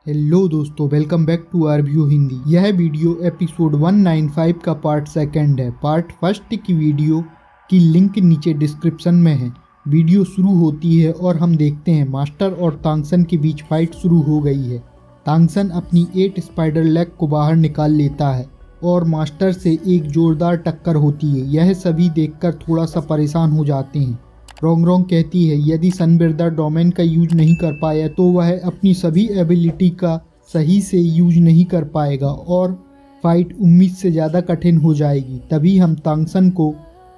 Hello दोस्तों, welcome back to our view Hindi. यह video episode 195 का पार्ट सेकंड है। पार्ट फर्स्ट की वीडियो की लिंक नीचे डिस्क्रिप्शन में है। वीडियो शुरू होती है और हम देखते हैं मास्टर और तांगसन के बीच फाइट शुरू हो गई है। तांगसन अपनी 8 स्पाइडर लेग को बाहर निकाल लेता है और मास्टर से एक जोरदार टक्कर होती है। यह सभी देखकर थोड़ा सा परेशान हो जाते हैं। रोंगरोंग कहती है यदि सनबिर्दर डोमेन का यूज नहीं कर पाया तो वह अपनी सभी एबिलिटी का सही से यूज नहीं कर पाएगा और फाइट उम्मीद से ज़्यादा कठिन हो जाएगी। तभी हम तांगसन को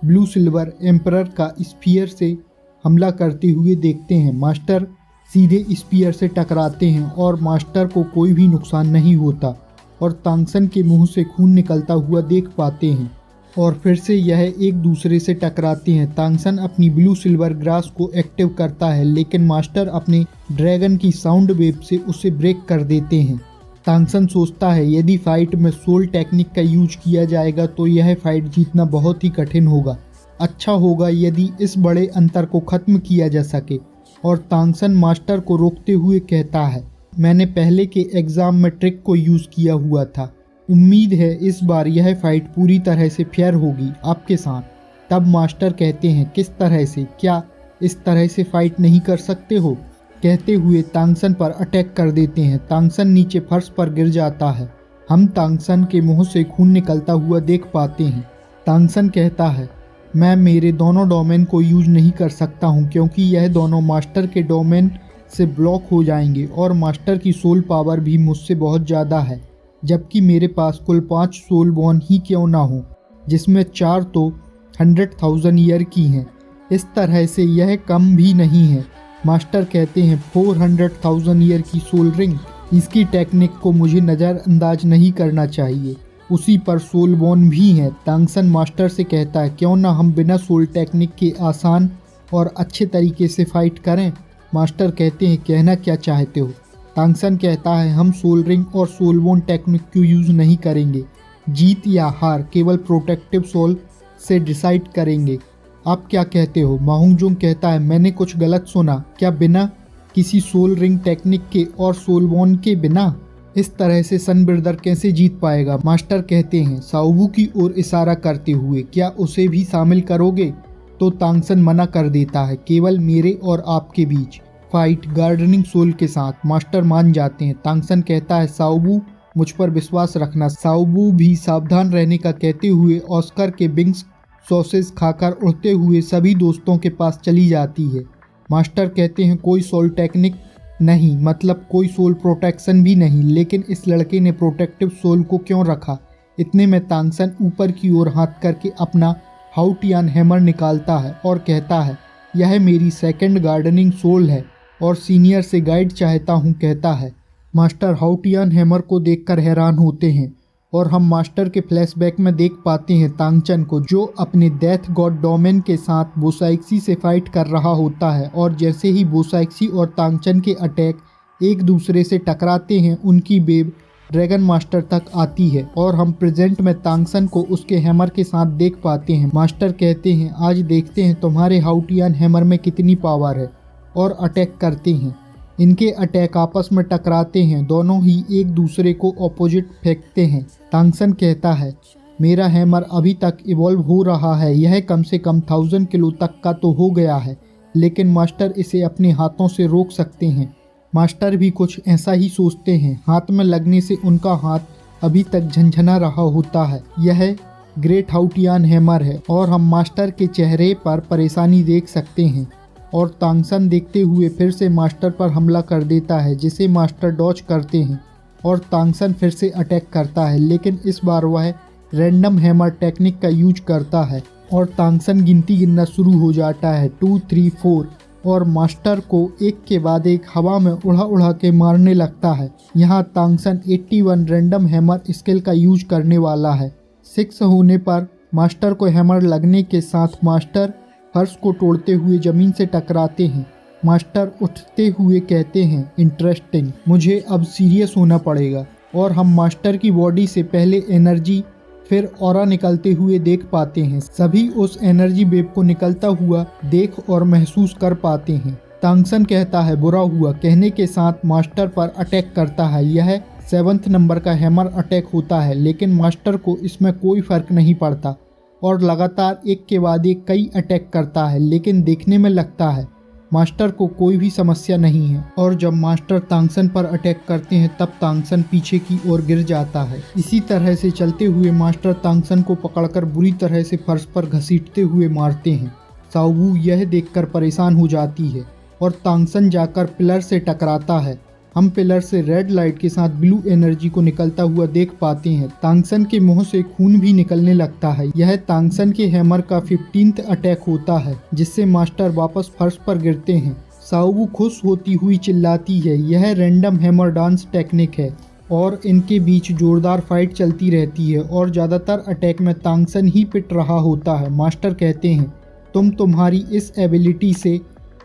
ब्लू सिल्वर एम्परर का स्फीयर से हमला करते हुए देखते हैं। मास्टर सीधे स्फीयर से टकराते हैं और मास्टर को कोई भी नुकसान नहीं होता और तांगसन के मुंह से खून निकलता हुआ देख पाते हैं और फिर से यह एक दूसरे से टकराते हैं। तांगसन अपनी ब्लू सिल्वर ग्रास को एक्टिव करता है लेकिन मास्टर अपने ड्रैगन की साउंड वेव से उसे ब्रेक कर देते हैं। तांगसन सोचता है यदि फाइट में सोल टेक्निक का यूज किया जाएगा तो यह फाइट जीतना बहुत ही कठिन होगा। अच्छा होगा यदि इस बड़े अंतर को ख़त्म किया जा सके। और तांगसन मास्टर को रोकते हुए कहता है मैंने पहले के एग्ज़ाम में ट्रिक को यूज़ किया हुआ था। उम्मीद है इस बार यह फाइट पूरी तरह से फेयर होगी आपके साथ। तब मास्टर कहते हैं किस तरह से, क्या इस तरह से फाइट नहीं कर सकते हो? कहते हुए तांगसन पर अटैक कर देते हैं। तांगसन नीचे फर्श पर गिर जाता है। हम तांगसन के मुंह से खून निकलता हुआ देख पाते हैं। तांगसन कहता है मैं मेरे दोनों डोमेन को यूज नहीं कर सकता हूँ क्योंकि यह दोनों मास्टर के डोमेन से ब्लॉक हो जाएंगे और मास्टर की सोल पावर भी मुझसे बहुत ज़्यादा है, जबकि मेरे पास कुल 5 सोल बॉर्न ही क्यों ना हो, जिसमें 4 तो 100,000 ईयर की हैं। इस तरह से यह कम भी नहीं है। मास्टर कहते हैं 400,000 ईयर की सोल रिंग, इसकी टेक्निक को मुझे नज़रअंदाज नहीं करना चाहिए। उसी पर सोल बॉर्न भी हैं। तांगसन मास्टर से कहता है क्यों ना हम बिना सोल टेक्निक के आसान और अच्छे तरीके से फाइट करें। मास्टर कहते हैं कहना क्या चाहते हो? तांगसन कहता है हम सोल रिंग और सोल बोन टेक्निक को यूज़ नहीं करेंगे। जीत या हार केवल प्रोटेक्टिव सोल से डिसाइड करेंगे। आप क्या कहते हो? माहुंगजुंग कहता है मैंने कुछ गलत सुना क्या? बिना किसी सोल रिंग टेक्निक के और सोल बोन के बिना इस तरह से सनबिर्दर कैसे जीत पाएगा? मास्टर कहते हैं साओबू की ओर इशारा करते हुए क्या उसे भी शामिल करोगे? तो तांगसन मना कर देता है केवल मेरे और आपके बीच फाइट गार्डनिंग सोल के साथ। मास्टर मान जाते हैं। तांगसन कहता है साओबू मुझ पर विश्वास रखना। साओबू भी सावधान रहने का कहते हुए ऑस्कर के विंग्स सॉसेज खाकर उड़ते हुए सभी दोस्तों के पास चली जाती है। मास्टर कहते हैं कोई सोल टेक्निक नहीं, मतलब कोई सोल प्रोटेक्शन भी नहीं, लेकिन इस लड़के ने प्रोटेक्टिव सोल को क्यों रखा? इतने में तांगसन ऊपर की ओर हाथ करके अपना हाउटियान हैमर निकालता है और कहता है यह मेरी सेकंड गार्डनिंग सोल है और सीनियर से गाइड चाहता हूँ, कहता है। मास्टर हाउटियान हैमर को देखकर हैरान होते हैं और हम मास्टर के फ्लैशबैक में देख पाते हैं तांगचन को जो अपने डेथ गॉड डोमेन के साथ बोसाइक्सी से फाइट कर रहा होता है और जैसे ही बोसाइक्सी और तांगचन के अटैक एक दूसरे से टकराते हैं उनकी वेव ड्रैगन मास्टर तक आती है और हम प्रेजेंट में तांगसन को उसके हैमर के साथ देख पाते हैं। मास्टर कहते हैं आज देखते हैं तुम्हारे हाउटियान हैमर में कितनी पावर है और अटैक करते हैं। इनके अटैक आपस में टकराते हैं, दोनों ही एक दूसरे को ऑपोजिट फेंकते हैं। तांगसन कहता है मेरा हैमर अभी तक इवॉल्व हो रहा है, यह कम से कम 1000 किलो तक का तो हो गया है, लेकिन मास्टर इसे अपने हाथों से रोक सकते हैं। मास्टर भी कुछ ऐसा ही सोचते हैं। हाथ में लगने से उनका हाथ अभी तक झंझना रहा होता है। यह ग्रेट हाउटियान हैमर है और हम मास्टर के चेहरे पर परेशानी देख सकते हैं और तांगसन देखते हुए फिर से मास्टर पर हमला कर देता है जिसे मास्टर डॉज करते हैं और तांगसन फिर से अटैक करता है, लेकिन इस बार वह रैंडम हैमर टेक्निक का यूज करता है और तांगसन गिनती गिनना शुरू हो जाता है 2, 3, 4 और मास्टर को एक के बाद एक हवा में उड़ा उड़ा के मारने लगता है। यहाँ तांगसन 81 रैंडम हैमर स्किल का यूज करने वाला है। 6 होने पर मास्टर को हैमर लगने के साथ मास्टर फर्श को तोड़ते हुए जमीन से टकराते हैं। मास्टर उठते हुए कहते हैं इंटरेस्टिंग, मुझे अब सीरियस होना पड़ेगा और हम मास्टर की बॉडी से पहले एनर्जी फिर ऑरा निकलते हुए देख पाते हैं। सभी उस एनर्जी वेव को निकलता हुआ देख और महसूस कर पाते हैं। तांगसन कहता है बुरा हुआ, कहने के साथ मास्टर पर अटैक करता है। यह 7th नंबर का हैमर अटैक होता है, लेकिन मास्टर को इसमें कोई फर्क नहीं पड़ता और लगातार एक के बाद एक कई अटैक करता है, लेकिन देखने में लगता है मास्टर को कोई भी समस्या नहीं है। और जब मास्टर तांगसन पर अटैक करते हैं तब तांगसन पीछे की ओर गिर जाता है। इसी तरह से चलते हुए मास्टर तांगसन को पकड़कर बुरी तरह से फर्श पर घसीटते हुए मारते हैं। शाओबू यह देखकर परेशान हो जाती है और तांगसन जाकर पिलर से टकराता है। हम पिलर से रेड लाइट के साथ ब्लू एनर्जी को निकलता हुआ देख पाते हैं। तांगसन के मुंह से खून भी निकलने लगता है। यह तांगसन के हैमर का 15th अटैक होता है, जिससे मास्टर वापस फर्श पर गिरते हैं। शाओबू खुश होती हुई चिल्लाती है, यह रैंडम हैमर डांस टेक्निक है और इनके बीच जोरदार फाइट चलती रहती है और ज़्यादातर अटैक में तांगसन ही पिट रहा होता है। मास्टर कहते हैं तुम तुम्हारी इस एबिलिटी से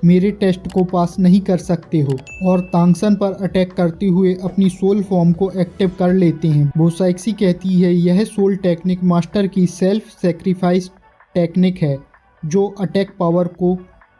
मेरे टेस्ट को पास नहीं कर सकते हो और तांगसन पर अटैक करते हुए अपनी सोल फॉर्म को एक्टिव कर लेते हैं। बोसाइक्सी कहती है यह सोल टेक्निक मास्टर की सेल्फ सेक्रीफाइस टेक्निक है जो अटैक पावर को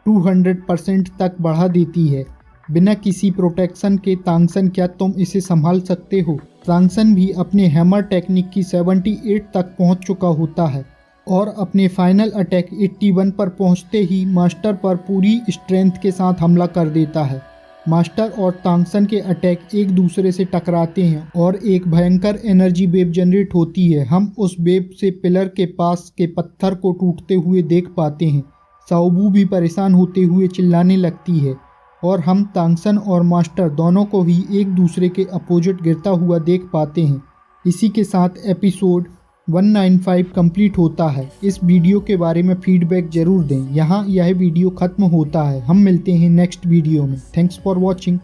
200% तक बढ़ा देती है। बिना किसी प्रोटेक्शन के तांगसन, क्या तुम इसे संभाल सकते हो? तांगसन भी अपने हैमर टेक्निक की 78 तक पहुंच चुका होता है और अपने फाइनल अटैक 81 पर पहुंचते ही मास्टर पर पूरी स्ट्रेंथ के साथ हमला कर देता है। मास्टर और तांगसन के अटैक एक दूसरे से टकराते हैं और एक भयंकर एनर्जी वेव जनरेट होती है। हम उस वेव से पिलर के पास के पत्थर को टूटते हुए देख पाते हैं। शाओबू भी परेशान होते हुए चिल्लाने लगती है और हम तांगसन और मास्टर दोनों को ही एक दूसरे के अपोजिट गिरता हुआ देख पाते हैं। इसी के साथ एपिसोड 195 कंप्लीट होता है। इस वीडियो के बारे में फीडबैक जरूर दें। यहाँ यह वीडियो खत्म होता है। हम मिलते हैं नेक्स्ट वीडियो में। Thanks for watching.